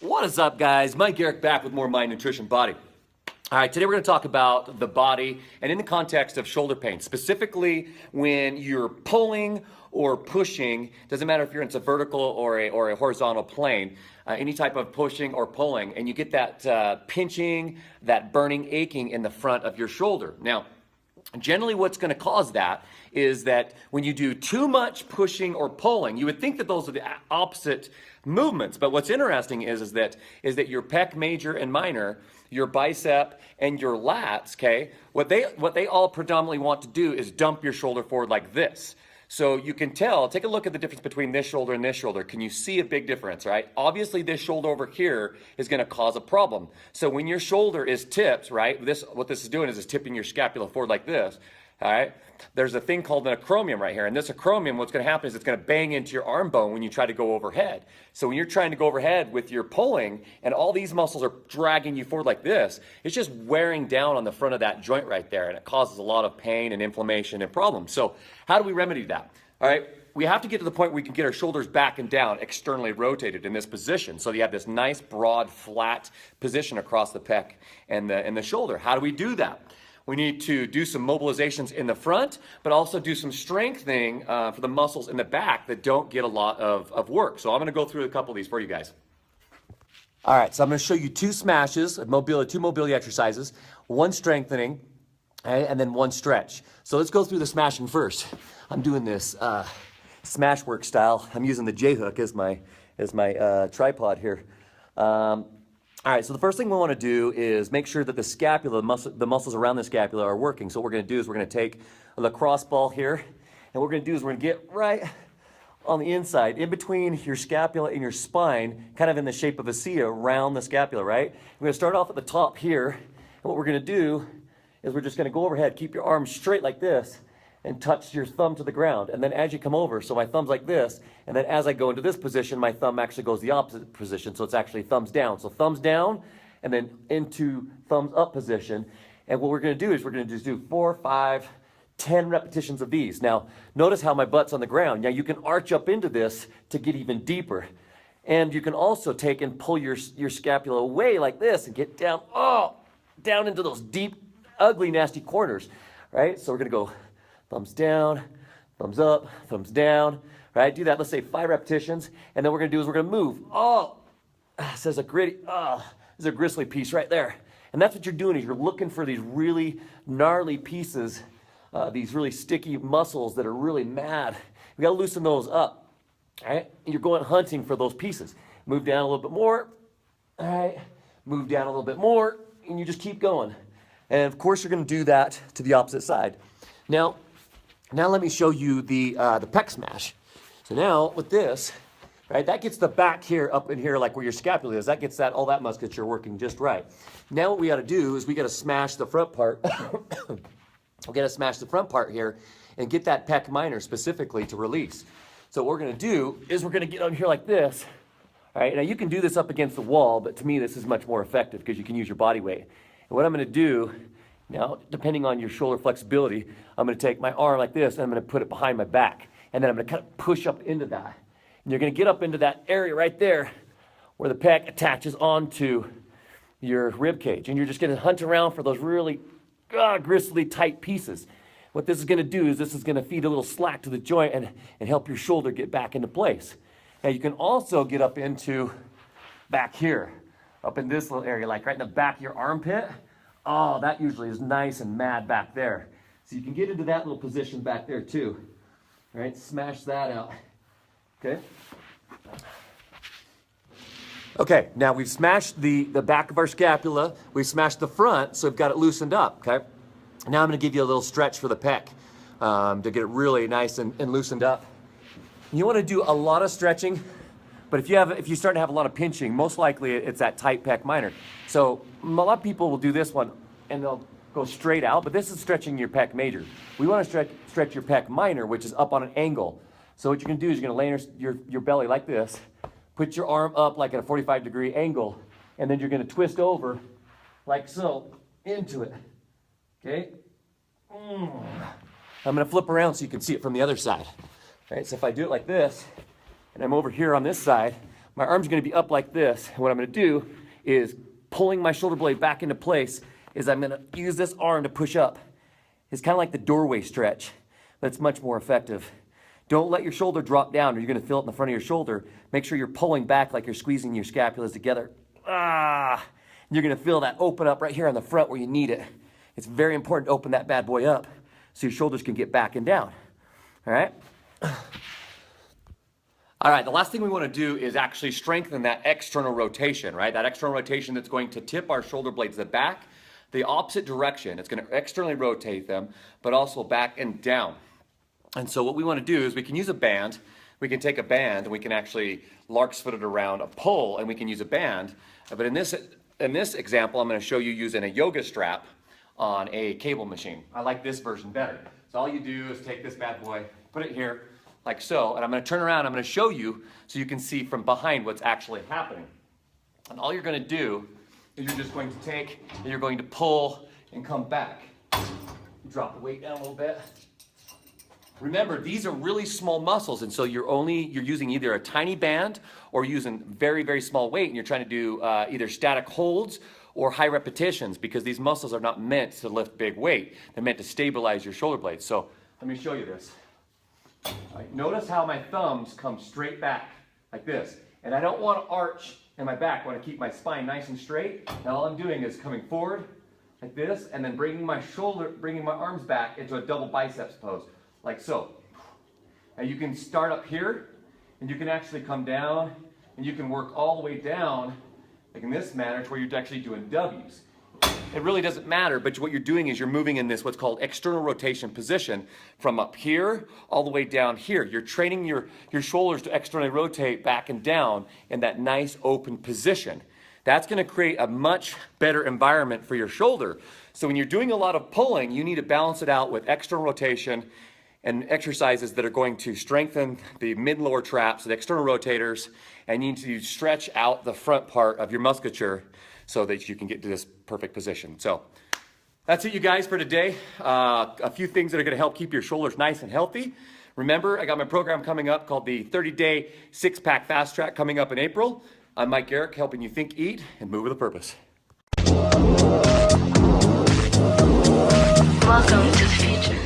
What is up, guys? Mike Garrick back with more Mind Nutrition Body. All right, today we're going to talk about the body and in the context of shoulder pain, specifically when you're pulling or pushing. Doesn't matter if you're in a vertical or a horizontal plane, any type of pushing or pulling, and you get that pinching, that burning, aching in the front of your shoulder. Now, generally what's going to cause that is that when you do too much pushing or pulling, you would think that those are the opposite movements. But what's interesting is that your pec major and minor, your bicep and your lats, okay, what they all predominantly want to do is dump your shoulder forward like this. So you can tell, take a look at the difference between this shoulder and this shoulder. Can you see a big difference, right? Obviously, this shoulder over here is going to cause a problem. So when your shoulder is tipped, right, what this is doing is tipping your scapula forward like this, all right? There's a thing called an acromion right here. And this acromion, what's going to happen is it's going to bang into your arm bone when you try to go overhead. So when you're trying to go overhead with your pulling and all these muscles are dragging you forward like this, it's just wearing down on the front of that joint right there. And it causes a lot of pain and inflammation and problems. So how do we remedy that? All right. We have to get to the point where we can get our shoulders back and down, externally rotated in this position. So you have this nice, broad, flat position across the pec and the shoulder. How do we do that? We need to do some mobilizations in the front, but also do some strengthening for the muscles in the back that don't get a lot of work. So I'm going to go through a couple of these for you guys. All right, so I'm going to show you two smashes, two mobility exercises, one strengthening, okay, and then one stretch. So let's go through the smashing first. I'm doing this smash work style. I'm using the J-hook as my tripod here. All right, so the first thing we want to do is make sure that the scapula, the muscles around the scapula are working. So what we're going to do is we're going to take a lacrosse ball here, and what we're going to do is we're going to get right on the inside, in between your scapula and your spine, kind of in the shape of a C around the scapula, right? We're going to start off at the top here, and what we're going to do is we're just going to go overhead, keep your arms straight like this, and touch your thumb to the ground. And then as you come over, so my thumb's like this, and then as I go into this position, my thumb actually goes the opposite position, so it's actually thumbs down. So thumbs down, and then into thumbs up position. And what we're gonna do is we're gonna just do 4, 5, 10 repetitions of these. Now, notice how my butt's on the ground. Now you can arch up into this to get even deeper. And you can also take and pull your scapula away like this and get down, down into those deep, ugly, nasty corners, right? So we're gonna go thumbs down, thumbs up, thumbs down, right? Do that, let's say 5 repetitions. And then what we're gonna do is we're gonna move. This is a gristly piece right there. And that's what you're doing is you're looking for these really gnarly pieces, these really sticky muscles that are really mad. We gotta loosen those up, all right? And you're going hunting for those pieces. Move down a little bit more, all right? Move down a little bit more, and you just keep going. And of course, you're gonna do that to the opposite side. Now let me show you the pec smash. So now with this, right, that gets the back here up in here like where your scapula is. That gets all that musculature working just right. Now what we got to do is we got to smash the front part. We got to smash the front part here and get that pec minor specifically to release. So what we're going to do is we're going to get on here like this. All right, now you can do this up against the wall, but to me this is much more effective because you can use your body weight. And what I'm going to do now, depending on your shoulder flexibility, I'm going to take my arm like this and I'm going to put it behind my back. And then I'm going to kind of push up into that. And you're going to get up into that area right there where the pec attaches onto your rib cage. And you're just going to hunt around for those really gristly tight pieces. What this is going to do is this is going to feed a little slack to the joint and help your shoulder get back into place. Now you can also get up into back here, up in this little area, like right in the back of your armpit. Oh, that usually is nice and mad back there. So you can get into that little position back there too. All right, smash that out. Okay. Okay, now we've smashed the back of our scapula. We've smashed the front, so we've got it loosened up, okay? Now I'm gonna give you a little stretch for the pec to get it really nice and loosened up. You wanna do a lot of stretching, but if you start to have a lot of pinching, most likely it's that tight pec minor. So a lot of people will do this one and they'll go straight out, but this is stretching your pec major. We want to stretch your pec minor, which is up on an angle. So what you're going to do is you're going to lay your belly like this, put your arm up like at a 45-degree angle, and then you're going to twist over like so into it. Okay? I'm going to flip around so you can see it from the other side. All right, so if I do it like this, and I'm over here on this side, my arm's gonna be up like this. And what I'm gonna do is pulling my shoulder blade back into place is I'm gonna use this arm to push up. It's kind of like the doorway stretch, but it's much more effective. Don't let your shoulder drop down or you're gonna feel it in the front of your shoulder. Make sure you're pulling back like you're squeezing your scapulas together. You're gonna feel that open up right here on the front where you need it. It's very important to open that bad boy up so your shoulders can get back and down, all right? All right, the last thing we want to do is actually strengthen that external rotation, right? That external rotation that's going to tip our shoulder blades back the opposite direction. It's going to externally rotate them, but also back and down. And so what we want to do is we can use a band. We can take a band and we can actually lark's foot it around a pole and we can use a band. But in this example, I'm going to show you using a yoga strap on a cable machine. I like this version better. So all you do is take this bad boy, put it here, like so, and I'm going to turn around, I'm going to show you so you can see from behind what's actually happening. And all you're going to do is you're just going to take and you're going to pull and come back. Drop the weight down a little bit. Remember, these are really small muscles, and so you're using either a tiny band or using very, very small weight, and you're trying to do either static holds or high repetitions because these muscles are not meant to lift big weight. They're meant to stabilize your shoulder blades. So let me show you this. Right, notice how my thumbs come straight back like this. And I don't want to arch in my back. I want to keep my spine nice and straight. And all I'm doing is coming forward like this and then bringing my arms back into a double biceps pose, like so. Now you can start up here and you can actually come down and you can work all the way down like in this manner to where you're actually doing W's. It really doesn't matter, but what you're doing is you're moving in this what's called external rotation position from up here all the way down here. You're training your shoulders to externally rotate back and down in that nice open position. That's going to create a much better environment for your shoulder. So when you're doing a lot of pulling, you need to balance it out with external rotation and exercises that are going to strengthen the mid and lower traps, the external rotators, and you need to stretch out the front part of your musculature so that you can get to this perfect position. So that's it, you guys, for today. A few things that are going to help keep your shoulders nice and healthy. Remember, I got my program coming up called the 30-Day Six-Pack Fast Track coming up in April. I'm Mike Garrick, helping you think, eat, and move with a purpose. Welcome to the future.